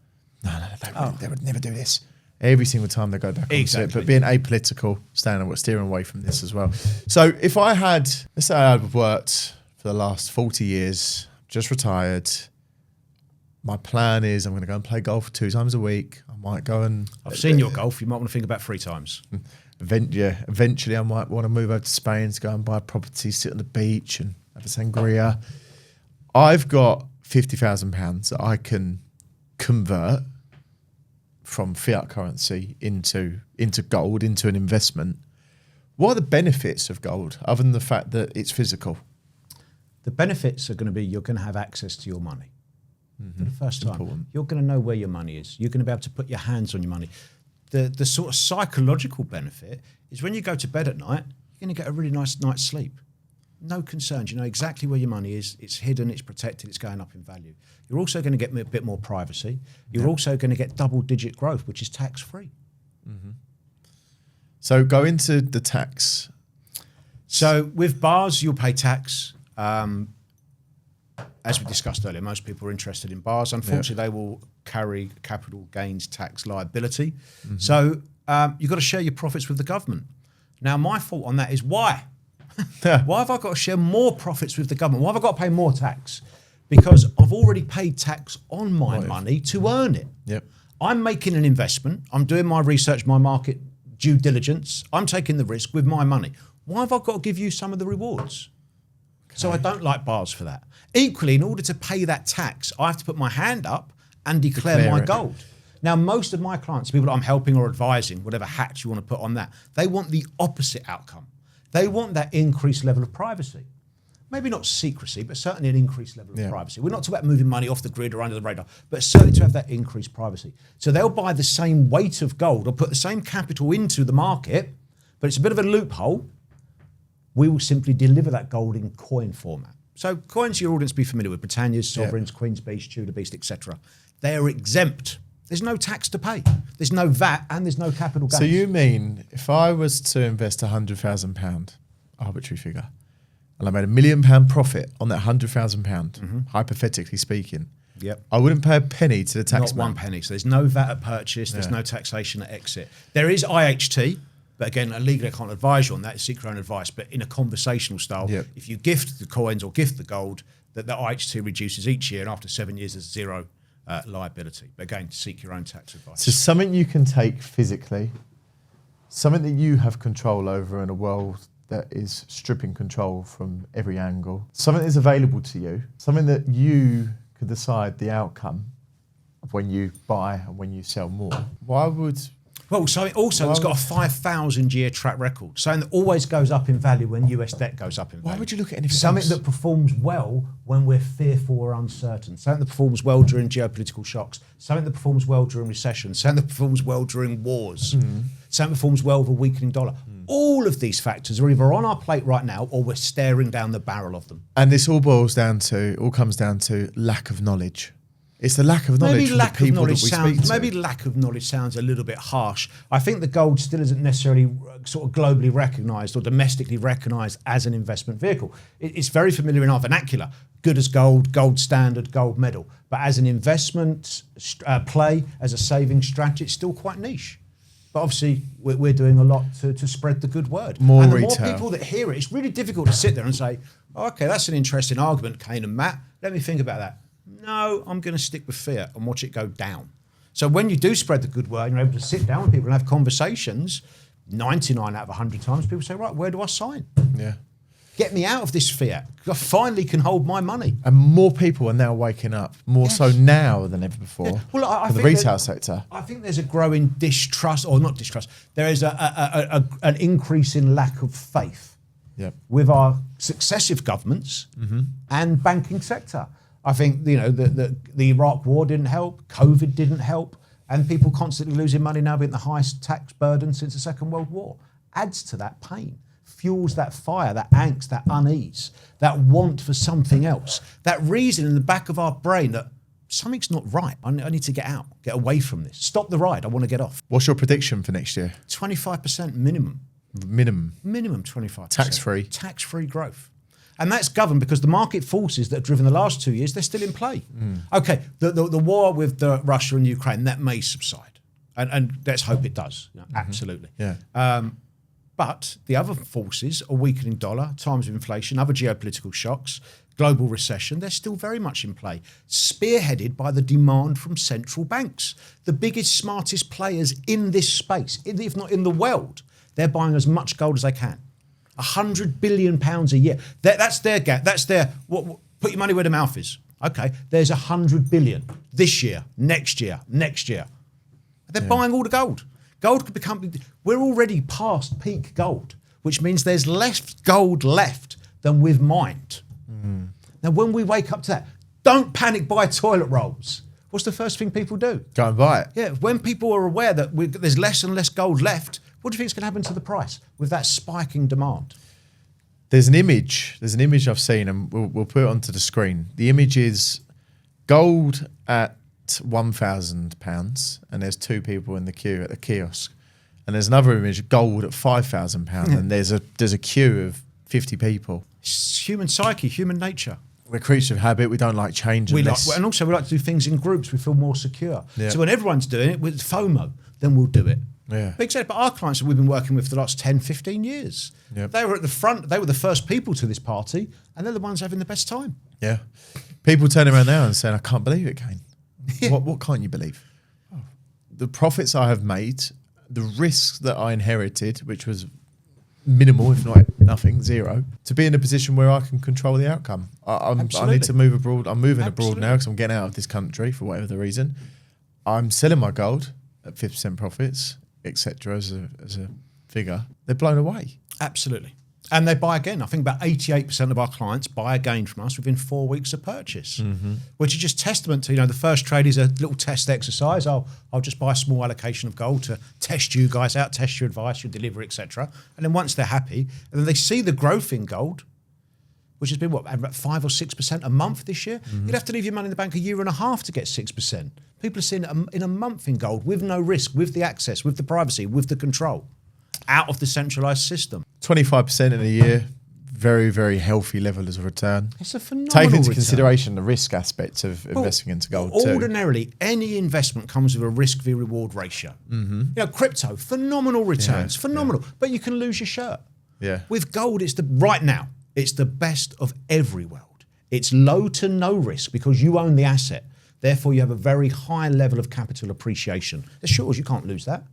No, they would never do this. Every single time they go back onto it. But being apolitical, steering away from this as well. So if I had, let's say I had worked for the last 40 years, just retired. My plan is I'm going to go and play golf 2 times a week. I might go and... I've seen your golf. You might want to think about 3 times. Eventually I might want to move over to Spain to go and buy a property, sit on the beach and have a sangria. I've got £50,000 that I can convert from fiat currency into gold, into an investment, what are the benefits of gold other than the fact that it's physical? The benefits are going to be you're going to have access to your money. For the first time. Important. You're going to know where your money is. You're going to be able to put your hands on your money. The sort of psychological benefit is when you go to bed at night, you're going to get a really nice night's sleep. No concerns. You know exactly where your money is. It's hidden, it's protected, it's going up in value. You're also going to get a bit more privacy. You're also going to get double-digit growth, which is tax-free. So go into the tax. So with bars, you'll pay tax. As we discussed earlier, most people are interested in bars. Unfortunately, they will carry capital gains tax liability. So you've got to share your profits with the government. Now, my thought on that is why? Why have I got to share more profits with the government? Why have I got to pay more tax? Because I've already paid tax on my money to earn it. Yep. I'm making an investment. I'm doing my research, my market due diligence. I'm taking the risk with my money. Why have I got to give you some of the rewards? So I don't like bars for that. Equally, in order to pay that tax, I have to put my hand up and declare my gold. Now, most of my clients, people that I'm helping or advising, whatever hat you want to put on that, they want the opposite outcome. They want that increased level of privacy. Maybe not secrecy, but certainly an increased level of privacy. We're not talking about moving money off the grid or under the radar, but certainly to have that increased privacy. So they'll buy the same weight of gold or put the same capital into the market, but it's a bit of a loophole. We will simply deliver that gold in coin format. So coins your audience be familiar with, Britannias, Sovereigns, Queen's Beast, Tudor Beast, etc. They are exempt. There's no tax to pay. There's no VAT and there's no capital gains. So you mean if I was to invest £100,000, arbitrary figure, and I made £1 million profit on that £100,000, hypothetically speaking, I wouldn't pay a penny to the tax Not one penny. So there's no VAT at purchase. There's no taxation at exit. There is IHT. But again, legally, I can't advise you on that. Seek your own advice. But in a conversational style, if you gift the coins or gift the gold, that the IHT reduces each year, and after 7 years, there's zero liability. But again, seek your own tax advice. So something you can take physically, something that you have control over in a world that is stripping control from every angle, something that's available to you, something that you could decide the outcome of when you buy and when you sell more. Why would... Well, so it also has got a 5,000-year track record, something that always goes up in value when US debt goes up in value. Why would you look at anything Something else? that performs well when we're fearful or uncertain, something that performs well during geopolitical shocks, something that performs well during recession, something that performs well during wars, something that performs well with a weakening dollar. All of these factors are either on our plate right now or we're staring down the barrel of them. And this all comes down to lack of knowledge. It's the lack of knowledge from the people that we speak to. Maybe lack of knowledge sounds a little bit harsh. I think the gold still isn't necessarily sort of globally recognised or domestically recognised as an investment vehicle. It's very familiar in our vernacular. Good as gold, gold standard, gold medal. But as an investment play, as a saving strategy, it's still quite niche. But obviously, we're doing a lot to spread the good word. More and the retail. more people that hear it, it's really difficult to sit there and say, oh, okay, that's an interesting argument, Kane and Matt. Let me think about that. No, I'm going to stick with fiat and watch it go down. So when you do spread the good word, you're able to sit down with people and have conversations, 99 out of 100 times, people say, right, where do I sign? Yeah. Get me out of this fiat. I finally can hold my money. And more people are now waking up, more so now than ever before, Well, I for the think retail sector. I think there's a growing distrust, or not distrust, there is an increase in lack of faith with our successive governments and banking sector. I think, you know, the Iraq war didn't help, COVID didn't help, and people constantly losing money now being the highest tax burden since the Second World War. Adds to that pain, fuels that fire, that angst, that unease, that want for something else, that reason in the back of our brain that something's not right. I need to get out, get away from this. Stop the ride, I want to get off. What's your prediction for next year? 25% minimum. Minimum 25%. Tax-free. Tax-free growth. And that's governed because the market forces that have driven the last 2 years, they're still in play. Okay, the war with Russia and Ukraine, that may subside. And let's hope it does. You know, absolutely. Yeah. But the other forces, a weakening dollar, times of inflation, other geopolitical shocks, global recession, they're still very much in play, spearheaded by the demand from central banks. The biggest, smartest players in this space, if not in the world, they're buying as much gold as they can. £100 billion a year. That's their gap. That's their, put your money where the mouth is. Okay, there's 100 billion this year, next year. They're buying all the gold. Gold could become, we're already past peak gold, which means there's less gold left than we've mined. Now, when we wake up to that, don't panic buy toilet rolls. What's the first thing people do? Go and buy it. Yeah, when people are aware that there's less and less gold left, what do you think is going to happen to the price with that spiking demand? There's an image I've seen, and we'll put it onto the screen. The image is gold at £1,000, and there's two people in the queue at the kiosk. And there's another image, gold at £5,000, and there's a queue of 50 people. It's human psyche, human nature. We're creatures of habit. We don't like change. And also we like to do things in groups. We feel more secure. Yeah. So when everyone's doing it with FOMO, then we'll do it. Yeah. But our clients that we've been working with for the last 10, 15 years, they were at the front. They were the first people to this party, and they're the ones having the best time. Yeah. People turning around now and saying, I can't believe it, Kane. Yeah. What can't you believe? Oh. The profits I have made, the risks that I inherited, which was minimal, if not nothing, zero, to be in a position where I can control the outcome. I need to move abroad. I'm moving abroad now because I'm getting out of this country for whatever the reason. I'm selling my gold at 50% profits, etc. as a figure. They're blown away. Absolutely. And they buy again. I think about 88% of our clients buy again from us within 4 weeks of purchase, which is just testament to, the first trade is a little test exercise. I'll just buy a small allocation of gold to test you guys out, test your advice, your delivery, etc. And then once they're happy, and then they see the growth in gold, which has been about 5 or 6% a month this year. You'd have to leave your money in the bank a year and a half to get 6%. People are seeing it in a month in gold with no risk, with the access, with the privacy, with the control, out of the centralised system. 25% in a year, very, very healthy level as a return. It's a phenomenal Take into return. Consideration the risk aspects of investing into gold too. Ordinarily, any investment comes with a risk v reward ratio. Crypto, phenomenal returns, phenomenal, but you can lose your shirt. Yeah. With gold, it's the best of every world. It's low to no risk because you own the asset. Therefore, you have a very high level of capital appreciation. It's yours, you can't lose that.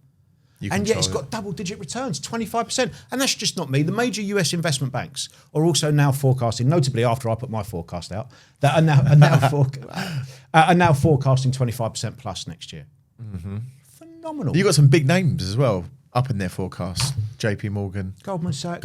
And yet it's got double-digit returns, 25%. And that's just not me. The major US investment banks are also now forecasting, notably after I put my forecast out, that are now forecasting 25% plus next year. Phenomenal. You've got some big names as well up in their forecast. JP Morgan, Goldman Sachs,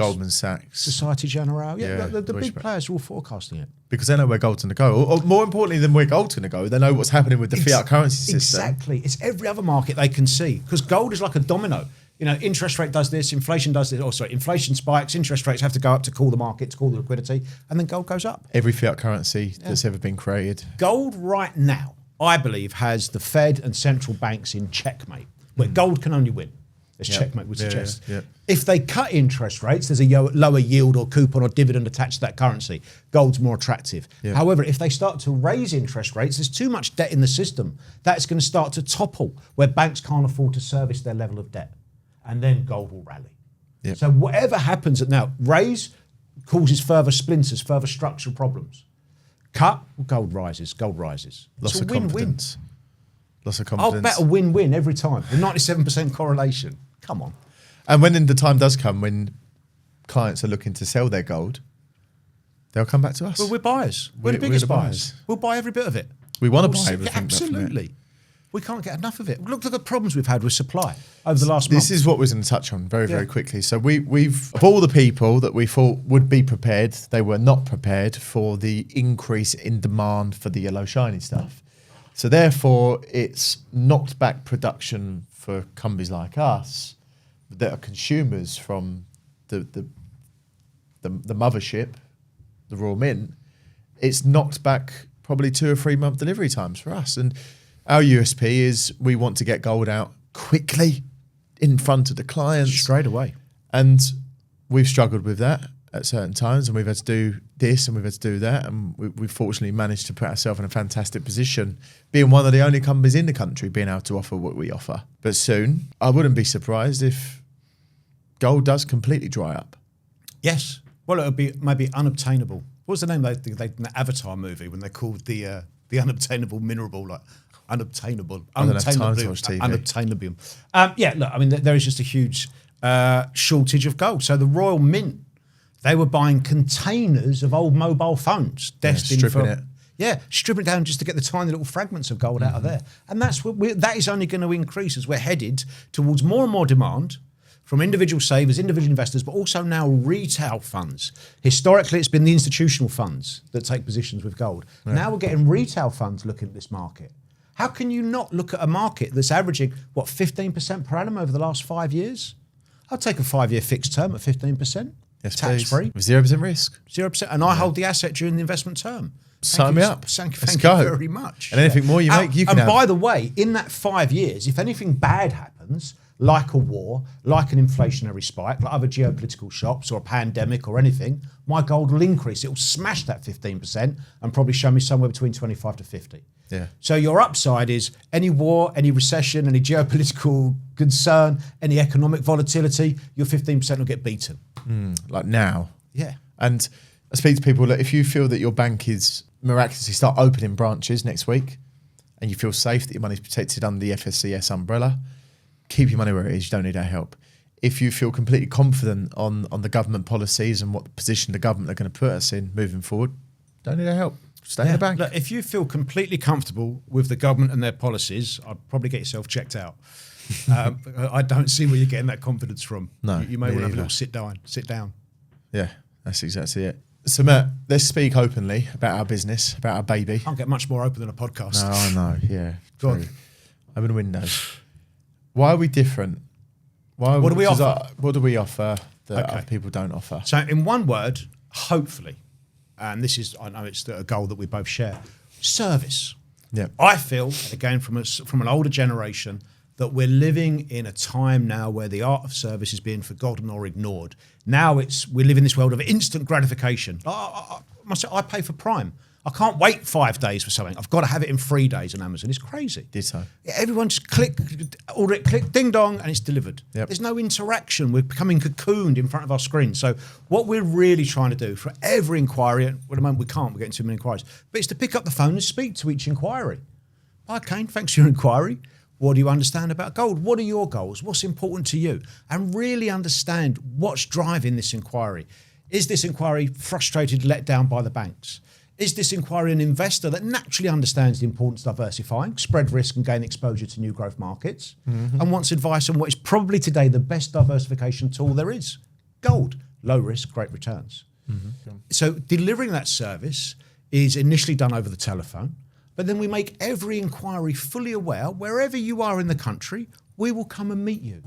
Societe Generale. Yeah, the big players are all forecasting it. Because they know where gold's going to go. Or more importantly than where gold's going to go, they know what's happening with the fiat currency system. Exactly. It's every other market they can see. Because gold is like a domino. Interest rate does this, inflation does this. Inflation spikes, interest rates have to go up to cool the market, to cool the liquidity, and then gold goes up. Every fiat currency that's ever been created. Gold right now, I believe, has the Fed and central banks in checkmate, where gold can only win. As checkmate would suggest. If they cut interest rates, there's a lower yield or coupon or dividend attached to that currency. Gold's more attractive. However, if they start to raise interest rates, there's too much debt in the system. That's going to start to topple, where banks can't afford to service their level of debt. And then gold will rally. So whatever happens now, raise causes further splinters, further structural problems. Cut, gold rises. Lots of confidence. Lots of I'll confidence. bet a win-win every time. The 97% correlation. Come on. And when the time does come, when clients are looking to sell their gold, they'll come back to us. Well, we're buyers. We're the biggest buyers. We'll buy every bit of it. We want to buy everything. Absolutely. We can't get enough of it. Look at the problems we've had with supply over the last month. This is what we're going to touch on very, very quickly. So we've of all the people that we thought would be prepared, they were not prepared for the increase in demand for the yellow shiny stuff. So therefore, it's knocked back production for companies like us that are consumers from the mothership, the Royal Mint. It's knocked back probably 2 or 3 month delivery times for us. And our USP is we want to get gold out quickly in front of the clients. Straight away. And we've struggled with that at certain times, and we've had to do this and we've had to do that, and we've fortunately managed to put ourselves in a fantastic position, being one of the only companies in the country being able to offer what we offer. But soon, I wouldn't be surprised if gold does completely dry up. Yes. Well, it would be maybe unobtainable. What was the name in the Avatar movie when they called the unobtainable mineral, like unobtainable? Unobtainable. Look, I mean, there is just a huge shortage of gold. So the Royal Mint, they were buying containers of old mobile phones destined for Yeah, stripping it down just to get the tiny little fragments of gold out of there. And that is only going to increase as we're headed towards more and more demand from individual savers, individual investors, but also now retail funds. Historically, it's been the institutional funds that take positions with gold. Yeah. Now we're getting retail funds looking at this market. How can you not look at a market that's averaging, 15% per annum over the last 5 years? I'll take a 5-year fixed term at 15%. Yes, tax-free. With 0% risk. 0%. And I hold the asset during the investment term. Sign me up. Thank you very much. And anything more you make, you can have. And by the way, in that 5 years, if anything bad happens, like a war, like an inflationary spike, like other geopolitical shocks or a pandemic or anything, my gold will increase. It will smash that 15% and probably show me somewhere between 25 to 50. Yeah. So your upside is any war, any recession, any geopolitical concern, any economic volatility, your 15% will get beaten. Like now. Yeah. And I speak to people that if you feel that your bank is miraculously start opening branches next week and you feel safe that your money's protected under the FSCS umbrella, keep your money where it is. You don't need our help. If you feel completely confident on the government policies and what position the government are going to put us in moving forward, don't need our help. Stay in the bank. Look, if you feel completely comfortable with the government and their policies, I'd probably get yourself checked out. I don't see where you're getting that confidence from. No, you may want to have a little sit down. Yeah, that's exactly it. So Matt, let's speak openly about our business, about our baby. Can't get much more open than a podcast. No, I know. Yeah, Go on. Open windows. Why are we different? What do we offer? What do we offer that other people don't offer? So in one word, hopefully, and this is, I know it's a goal that we both share, service. Yeah. I feel, again, from an older generation, that we're living in a time now where the art of service is being forgotten or ignored. Now we live in this world of instant gratification. I pay for Prime. I can't wait 5 days for something. I've got to have it in 3 days on Amazon. It's crazy. Ditto. Everyone just order it, click, ding dong, and it's delivered. Yep. There's no interaction. We're becoming cocooned in front of our screen. So what we're really trying to do for every inquiry, at the moment we can't, we're getting too many inquiries, but it's to pick up the phone and speak to each inquiry. Hi, Kane, thanks for your inquiry. What do you understand about gold? What are your goals? What's important to you? And really understand what's driving this inquiry. Is this inquiry frustrated, let down by the banks? Is this inquiry an investor that naturally understands the importance of diversifying, spread risk and gain exposure to new growth markets, and wants advice on what is probably today the best diversification tool there is? Gold. Low risk, great returns. So delivering that service is initially done over the telephone, but then we make every inquiry fully aware, wherever you are in the country, we will come and meet you.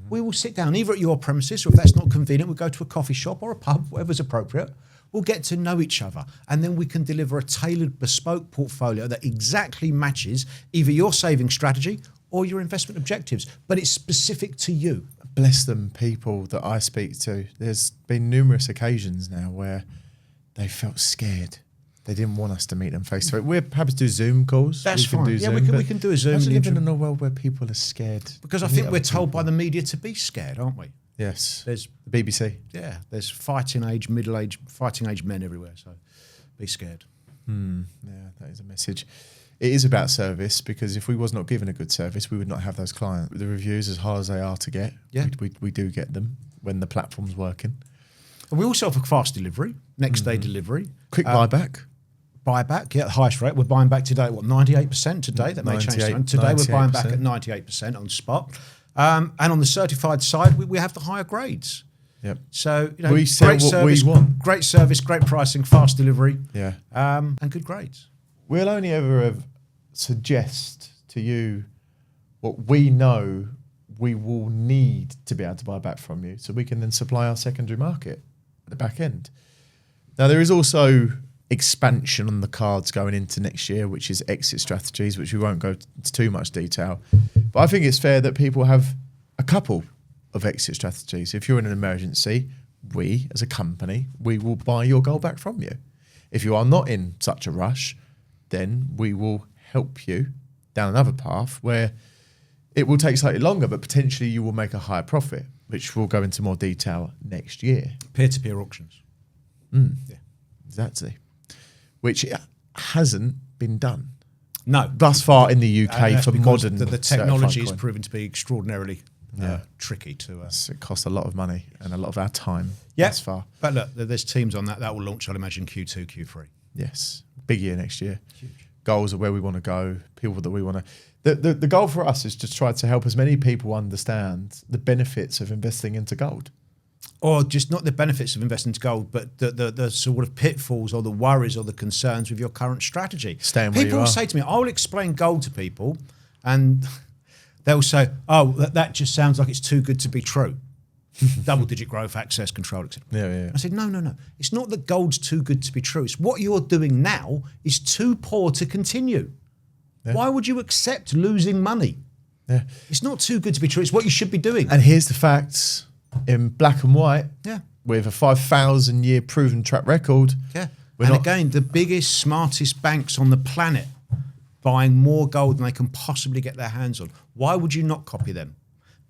We will sit down either at your premises, or if that's not convenient, we'll go to a coffee shop or a pub, whatever's appropriate. We'll get to know each other, and then we can deliver a tailored, bespoke portfolio that exactly matches either your saving strategy or your investment objectives, but it's specific to you. Bless them, people that I speak to. There's been numerous occasions now where they felt scared. They didn't want us to meet them face to face. We're happy to do Zoom calls. That's fine. We can do a Zoom. Imagine living in a world where people are scared. Because I think we're told by the media to be scared, aren't we? Yes. There's the BBC. Yeah, there's fighting age men everywhere. So be scared. Yeah, that is a message. It is about service, because if we was not given a good service, we would not have those clients. The reviews, as hard as they are to get, we do get them when the platform's working. And we also offer fast delivery, next day delivery. Quick buyback. Buyback, yeah, at the highest rate. We're buying back today, 98% today? That may change soon. Today we're buying back at 98% on spot. And on the certified side, we have the higher grades. Yep. So, we sell great what service, we want. Great service, great pricing, fast delivery. Yeah. And good grades. We'll only ever suggest to you what we know we will need to be able to buy back from you, so we can then supply our secondary market at the back end. Now, there is also expansion on the cards going into next year, which is exit strategies, which we won't go into too much detail. But I think it's fair that people have a couple of exit strategies. If you're in an emergency, we, as a company, we will buy your gold back from you. If you are not in such a rush, then we will help you down another path where it will take slightly longer, but potentially you will make a higher profit, which we'll go into more detail next year. Peer-to-peer auctions. Yeah. Exactly. Which hasn't been done. No. Thus far in the UK for modern. The technology is proven to be extraordinarily tricky to. It costs a lot of money and a lot of our time. Yeah. Thus far. But look, there's teams on that will launch, I'll imagine, Q2, Q3. Yes. Big year next year. Huge. Goals are where we want to go, people that we want to... The goal for us is to try to help as many people understand the benefits of investing into gold. Or just not the benefits of investing into gold, but the sort of pitfalls or the worries or the concerns with your current strategy. Staying where you People will are. say to me, I'll explain gold to people, and they'll say, oh, that just sounds like it's too good to be true. Double-digit growth, access, control, etc. Yeah. I said, no. It's not that gold's too good to be true. It's what you're doing now is too poor to continue. Yeah. Why would you accept losing money? Yeah. It's not too good to be true. It's what you should be doing. And here's the facts in black and white. Yeah. With a 5,000-year proven track record. Yeah. We're And not- again, the biggest, smartest banks on the planet buying more gold than they can possibly get their hands on. Why would you not copy them?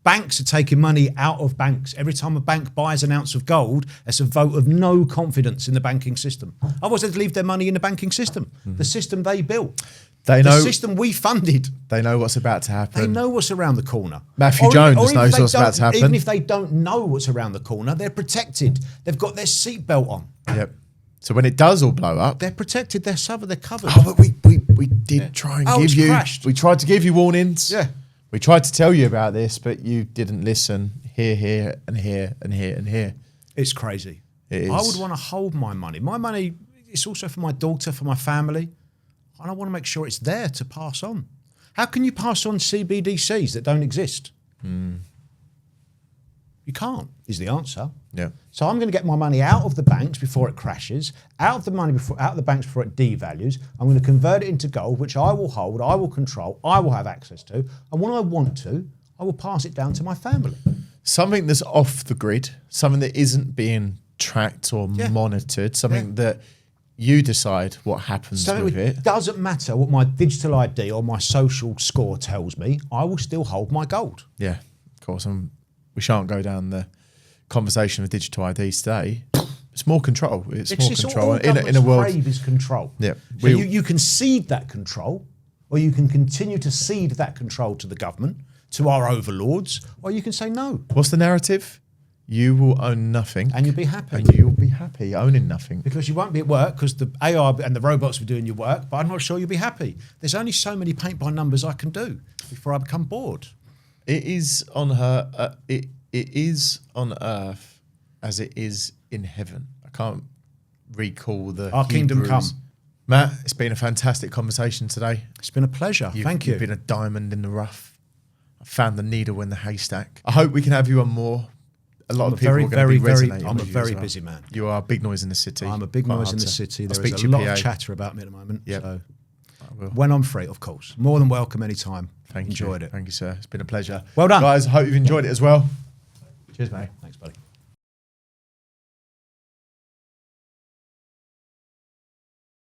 Banks are taking money out of banks. Every time a bank buys an ounce of gold, it's a vote of no confidence in the banking system. Otherwise, they'd leave their money in the banking system, the system they built, They the know. system we funded. They know what's about to happen. They know what's around the corner. Matthew Or Jones if knows they what's about to don't- happen. Even if they don't know what's around the corner, they're protected. They've got their seatbelt on. Yep. So when it does all blow up, They're protected. They're covered. oh, but we did try and give it's you. crashed. We tried to give you warnings. Yeah. We tried to tell you about this, but you didn't listen. Here, and here, and here, and here. It's crazy. It is. I would want to hold my money. My money is also for my daughter, for my family. And I want to make sure it's there to pass on. How can you pass on CBDCs that don't exist? You can't, is the answer. Yeah. So I'm going to get my money out of the banks before it crashes, out of the banks before it devalues. I'm going to convert it into gold, which I will hold, I will control, I will have access to. And when I want to, I will pass it down to my family. Something that's off the grid, something that isn't being tracked or monitored, something that you decide what happens So with it. it doesn't matter what my digital ID or my social score tells me, I will still hold my gold. Yeah, of course. We shan't go down the conversation of digital IDs today. It's more control. It's more control all in a governments world. crave is control. Yeah, So you can cede that control, or you can continue to cede that control to the government, to our overlords, or you can say no. What's the narrative? You will own nothing, And you'll be happy. and you'll be happy owning nothing. Because you won't be at work because the AI and the robots will be doing your work, but I'm not sure you'll be happy. There's only so many paint by numbers I can do before I become bored. It is on her. It is on earth as it is in heaven. I can't recall the Our kingdom Hebrews. come. Matt, it's been a fantastic conversation today. It's been a pleasure. Thank you. You've been a diamond in the rough. I found the needle in the haystack. I hope we can have you on more. A lot I'm of people very, are going to be very, resonating I'm with a you very as well. busy man. You are a big noise in the city. I'm a big Quite noise hard in the to- city. I'll There speak is to a your lot PA. of chatter about me at the moment. Yep. So I will. when I'm free, of course. More than welcome anytime. Thank Enjoyed you. it. Thank you, sir. It's been a pleasure. Well done. Guys, I hope you've enjoyed it as well. Cheers, mate. Thank